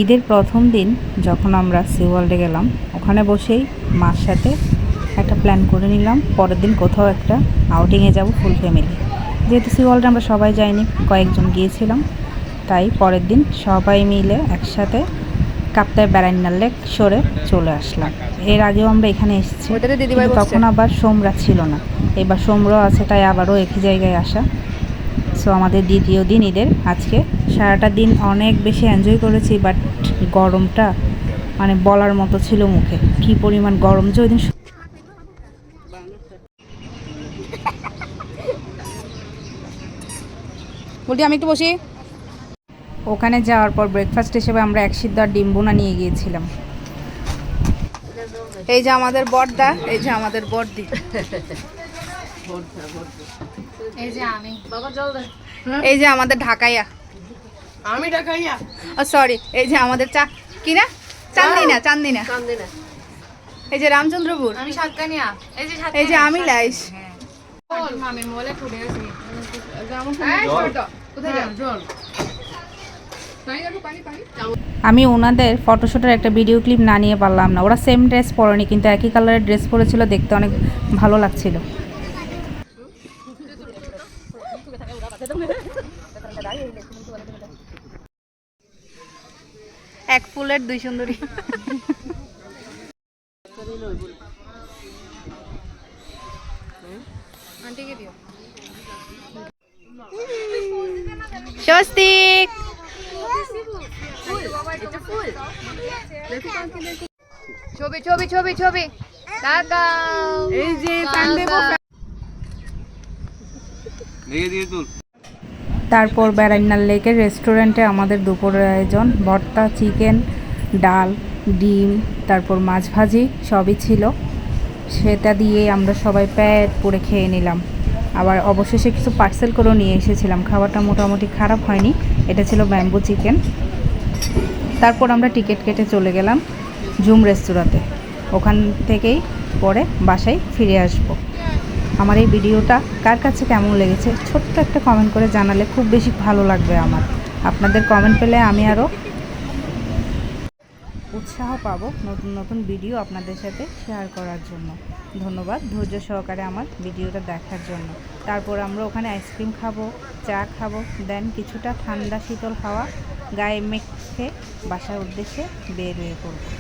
ঈদের প্রথম দিন যখন আমরা সি ওয়ার্ল্ডে গেলাম, ওখানে বসেই মার সাথে একটা প্ল্যান করে নিলাম পরের দিন কোথাও একটা আউটিংয়ে যাব ফুল ফ্যামিলি। যেহেতু সি ওয়ার্ল্ডে আমরা সবাই যাইনি, কয়েকজন গিয়েছিলাম, তাই পরের দিন সবাই মিলে একসাথে কাপ্তাই বেড়াইনার লেক সরে চলে আসলাম। এর আগেও আমরা এখানে এসেছি, তখন আবার সোমরা ছিল না, এবার সোমরাও আছে, তাই আবারও একই জায়গায় আসা। সো আমাদের দ্বিতীয় দিন ঈদের। আজকে সারাটা দিন অনেক বেশি এনজয় করেছি, বাট গরমটা মানে বলার মতো ছিল মুখে, কি পরিমাণ গরম যে ওই দিন। বলছি আমি একটু বসি। ওখানে যাওয়ার পর ব্রেকফাস্ট হিসেবে আমরা এক সিদ্ধ আর ডিম বোনা নিয়ে গিয়েছিলাম। এই যে আমাদের বড়দা, এই যে আমাদের বড়দি, এই যে আমি বাবা জল দে। এই যে আমাদের ঢাকাইয়া, আমি ঢাকাইয়া। ও সরি, এই যে আমাদের কি না চান্দিনা, চান্দিনা, কান্দিনা। এই যে রামচন্দ্রপুর, আমি সাতকানিয়া। এই যে এই যে আমি লাইস। বল মামির মোবাইলে ঠুকে গেছে। কোথায় যাও? জল। আমি ওনাদের ফটোশ্যুটের একটা ভিডিও ক্লিপ না নিয়ে পারলাম না। ওরা সেম ড্রেস পরেনি, কিন্তু একই কালারের ড্রেস পরেছিল, দেখতে অনেক ভালো লাগছিল। এক ফুলের দুই সুন্দরী। আন্টিকে দিও। স্বস্তিক, ছবি ছবি ছবি ছবি তাকাও। এই যে তারপর বেড়াইনার লেকের রেস্টুরেন্টে আমাদের দুপুরের আয়োজন, ভর্তা, চিকেন, ডাল, ডিম, তারপর মাছ ভাজি সবই ছিল। সেটা দিয়ে আমরা সবাই পেট পুড়ে খেয়ে নিলাম। আবার অবশেষে কিছু পার্সেল করেও নিয়ে এসেছিলাম। খাবারটা মোটামুটি খারাপ হয়নি। এটা ছিল ব্যাম্বু চিকেন। তারপর আমরা টিকিট কেটে চলে গেলাম জুম রেস্তোরাঁতে। ওখান থেকেই পরে বাসায় ফিরে আসব। আমার এই ভিডিওটা কার কাছে কেমন লেগেছে ছোট্ট একটা কমেন্ট করে জানালে খুব বেশি ভালো লাগবে আমার। আপনাদের কমেন্ট পেলে আমি আরও উৎসাহ পাবো নতুন নতুন ভিডিও আপনাদের সাথে শেয়ার করার জন্য। ধন্যবাদ ধৈর্য সহকারে আমার ভিডিওটা দেখার জন্য। তারপর আমরা ওখানে আইসক্রিম খাবো, চা খাবো, দেন কিছুটা ঠান্ডা শীতল হাওয়া গায়ে মেখে বাসার উদ্দেশ্যে বের হয়ে পড়বো।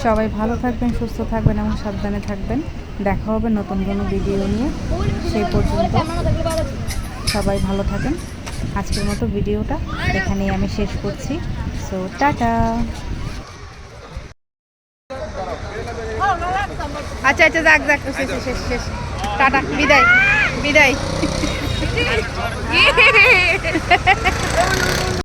সবাই ভালো থাকবেন, সুস্থ থাকবেন এবং সাবধানে থাকবেন। দেখা হবে নতুন কোনো ভিডিও নিয়ে। সেই পর্যন্ত সবাই ভালো থাকেন। আজকের মতো ভিডিওটা এখানেই আমি শেষ করছি। So tata. আচ্ছা আচ্ছা, যাক যাক, শেষ শেষ শেষ, টাটা, বিদায় বিদায়।